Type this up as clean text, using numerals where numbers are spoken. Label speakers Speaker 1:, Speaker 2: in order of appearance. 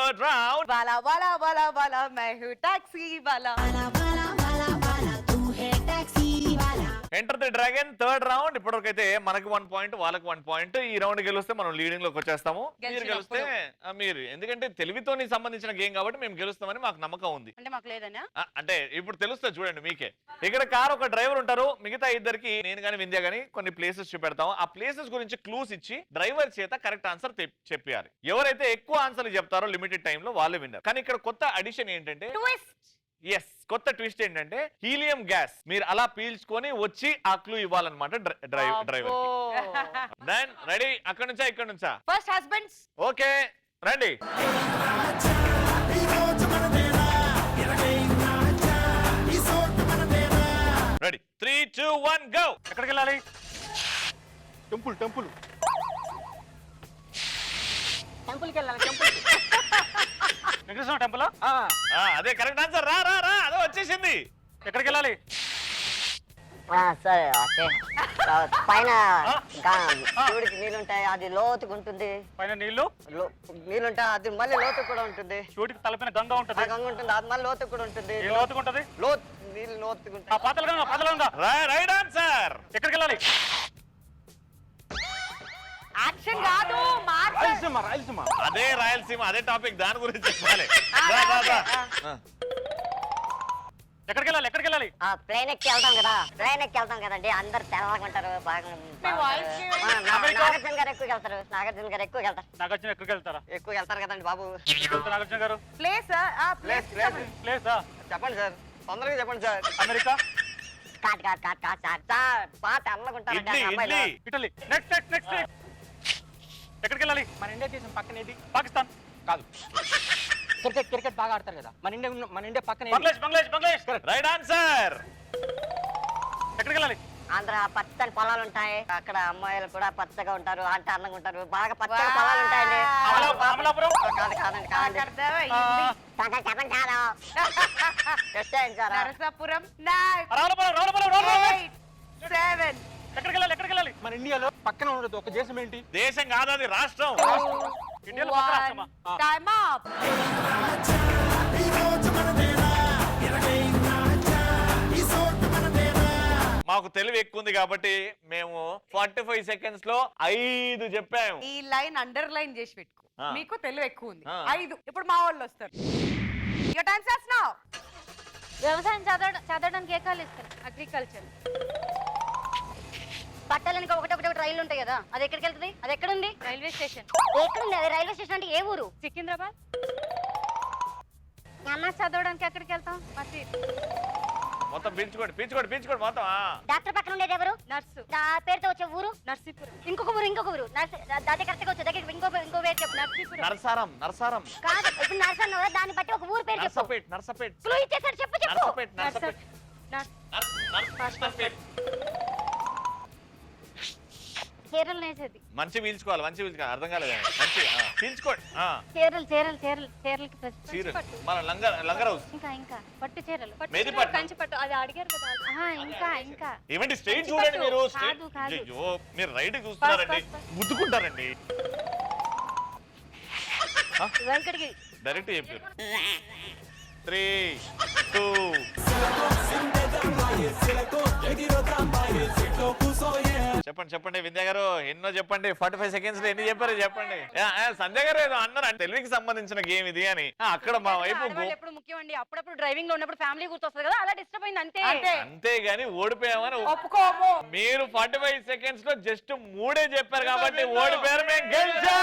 Speaker 1: Third round.
Speaker 2: వాలా వాలా వాలా వాలా మై హూ టాక్సీ వాలా.
Speaker 1: Enter the Dragon third round. ఇప్పటివరకైతే మనకి 1 పాయింట్, వాళ్ళకి 1 పాయింట్. ఈ రౌండ్ గెలిస్తే మనం లీడింగ్ లోకి వచ్చేస్తాము. మీరు గెలిస్తే మీరు, ఎందుకంటే తెలివితోని సంబంధించిన గేమ్ కాబట్టి మేము గెలుస్తామని మాకు నమ్మకం ఉంది.
Speaker 2: అంటే మాకు లేదనా?
Speaker 1: అంటే ఇప్పుడు తెలుస్తుంది చూడండి మీకే. ఇక్కడ కార్ ఒక డ్రైవర్ ఉంటారు, మిగతా ఇద్దరికి నేను గానీ వింధ్య గానీ కొన్ని ప్లేసెస్ చూపెడతాం. ఆ ప్లేసెస్ గురించి క్లూస్ ఇచ్చి డ్రైవర్ చేత కరెక్ట్ ఆన్సర్ చెప్పాలి. ఎవరైతే ఎక్కువ ఆన్సర్లు చెప్తారో లిమిటెడ్ టైం లో వాళ్ళే విన్నారు. కానీ ఇక్కడ కొత్త అడిషన్ ఏంటంటే, ఎస్, కొత్త ట్విస్ట్ ఏంటంటే హీలియం గ్యాస్ మీరు అలా పీల్చుకొని వచ్చి ఆ క్లూ ఇవ్వాలన్నమాట డ్రైవర్. Then ready? అక్కడ నుంచా ఇక్కడ నుంచా?
Speaker 2: First husbands.
Speaker 1: ఓకే రండి. Ready 3, 2, 1 go.
Speaker 3: ఎక్కడికి వెళ్ళాలి? టెంపుల్ టెంపుల్
Speaker 2: టెంపుల్కి వెళ్ళాలి. టెంపుల్.
Speaker 3: వెంకటేశ్వర టెంపుల్.
Speaker 1: అదే కరెక్ట్ ఆన్సర్. రా రా రా, అదే వచ్చేసింది.
Speaker 3: ఎక్కడికి వెళ్ళాలి?
Speaker 4: సరే పైన శివుడికి నీళ్ళుంటాయి, అది లోతుకుంటుంది.
Speaker 3: పైన
Speaker 4: నీళ్ళుంటాయి, అది మళ్ళీ లోతు కూడా ఉంటుంది.
Speaker 3: శివుడికి తలపైన గంగ ఉంటుంది.
Speaker 4: గంగ ఉంటుంది, అది మళ్ళీ లోతు కూడా ఉంటుంది.
Speaker 3: లోతుకుంటది.
Speaker 4: నీళ్ళు లోతుకుంటాయి.
Speaker 3: పాతల గంగ.
Speaker 1: Right answer.
Speaker 3: ఎక్కడికి వెళ్ళాలి?
Speaker 2: యాక్షన్ కాదు,
Speaker 3: రాయలసీమ.
Speaker 1: అదే రాయలసీమ, అదే టాపిక్, దాని గురించి చెప్పాలి.
Speaker 3: ఎక్కడికి వెళ్ళాలి?
Speaker 4: ప్లేన్ ఎక్కి వెళ్తాం కదండి, అందరు తెల్లగుంటారు బాగా. నాగార్జున గారు ఎక్కువ వెళ్తారు.
Speaker 3: నాగార్జున ఎక్కువ వెళ్తారా?
Speaker 4: కదండి బాబు.
Speaker 3: నాగార్జున గారు
Speaker 2: ప్లేస్.
Speaker 3: ప్లేసా?
Speaker 4: చెప్పండి సార్, తొందరగా చెప్పండి సార్.
Speaker 3: అమెరికా.
Speaker 4: బాగా తెల్లగుంటారండి అమ్మాయిలు.
Speaker 3: ఇటలీ. నెక్స్ట్. ఎక్కడికి వెళ్ళాలి?
Speaker 5: మన ఇండియా దేశం పక్కన ఏది?
Speaker 3: పాకిస్తాన్.
Speaker 5: కాదు. క్రికెట్ బాగా ఆడతారు కదా, మన ఇండియా పక్కన
Speaker 3: బంగ్లాదేశ్.
Speaker 1: Right answer.
Speaker 3: ఎక్కడికి వెళ్ళాలి?
Speaker 4: ఆంధ్ర పచ్చని పొలాలు ఉంటాయి, అక్కడ అమ్మాయిలు కూడా పచ్చగా ఉంటారు, అంటే అందంగా ఉంటారు, బాగా పచ్చని పొలాలు ఉంటాయండి.
Speaker 3: అమలాపురం.
Speaker 4: కాదండి. చెప్పండి కాదు.
Speaker 2: నరసాపురం.
Speaker 3: 9,
Speaker 2: 8, 7.
Speaker 3: ఎక్కడికి వెళ్ళాలి?
Speaker 5: మన ఇండియాలో పక్కన ఉండదు ఒక దేశం ఏంటి?
Speaker 1: దేశం కాదు, అది రాష్ట్రం.
Speaker 3: ఇండియాలో పక్క రాష్ట్రమా?
Speaker 2: Time up.
Speaker 1: మాకు తెలివి ఎక్కువ ఉంది కాబట్టి మేము 45 సెకండ్స్ లో 5 చెప్పాము.
Speaker 2: ఈ లైన్ అండర్ లైన్ చేసి పెట్టుకో, మీకు తెలివి ఎక్కువ ఉంది. 5. ఇప్పుడు మా వాళ్ళు వస్తారు. Your time starts now.
Speaker 6: వ్యవసాయం చదవడానికి ఏ కాలేజ్ ఇస్తారు? అగ్రికల్చర్.
Speaker 4: పట్టాలనికి ఒకటి రైలు ఉంటాయి కదా, అది ఎక్కడికి వెళ్తుంది? అది ఎక్కడుంది?
Speaker 6: Railway station.
Speaker 4: ఎక్కడుంది అది? రైల్వే స్టేషన్ అంటే ఏ ఊరు?
Speaker 6: సికింద్రాబాద్. చదవడానికి ఎక్కడికి వెళ్తాం? మసీద్.
Speaker 1: మొత్తం పీల్చుకోండి మొత్తం.
Speaker 4: డాక్టర్ పక్కన ఉండేది ఎవరు?
Speaker 6: నర్సు.
Speaker 4: పేరుతో వచ్చే ఊరు?
Speaker 6: నర్సీపురం.
Speaker 4: ఇంకొక ఊరు. దాని కరెక్ట్గా వచ్చే దగ్గర ఇంకో పేరు చెప్పు.
Speaker 6: నర్సీపురం.
Speaker 1: నరసారం.
Speaker 4: కాదు, ఇప్పుడు నర్సన్న దాన్ని బట్టి ఒక ఊరు పేరు చెప్పు.
Speaker 1: నర్సపేట్.
Speaker 4: క్లూ ఇచ్చేసాడు, చెప్పు.
Speaker 1: నర్సపేట్.
Speaker 6: చీరలు నేసేది.
Speaker 1: మంచి పీల్చుకోవాలి, అర్థం కాలేదు. మంచి పీల్చుకోండి.
Speaker 6: చీరలకి
Speaker 1: చీరలు మన లంగర్ హౌస్.
Speaker 6: ఇంకా పట్టు చీరలు.
Speaker 1: కంచి
Speaker 6: పట్టు, అది అడిగారు కదా. ఇంకా
Speaker 1: ఏమండి స్ట్రైట్ చూడండి మీరు.
Speaker 6: కాదు.
Speaker 1: అయ్యో, మీరు రైట్ చూస్తున్నారండి, ముద్దుకుంటారండి.
Speaker 6: వెంకటగిరి.
Speaker 1: డైరెక్ట్ చెప్పారు. 3, 2. చెప్పండి విద్యా గారు, ఎన్నో చెప్పండి. 45 సెకండ్స్ లో ఎన్ని చెప్పారు చెప్పండి. సంధ్య గారు ఏదో అన్నారు, తెలివికి సంబంధించిన గేమ్ ఇది అని. అక్కడ మా వైపు
Speaker 2: ఎప్పుడు ముఖ్యం అండి. అప్పుడప్పుడు డ్రైవింగ్ లో ఉన్నప్పుడు ఫ్యామిలీ గుర్తొస్తుంది కదా, అలా డిస్టర్బ్ అయింది
Speaker 1: అంతేగాని ఓడిపోయామని
Speaker 2: ఒప్పుకోము.
Speaker 1: మీరు 45 సెకండ్స్ లో జస్ట్ 3 చెప్పారు కాబట్టి ఓడిపోయారు. మేము గెలిచాం.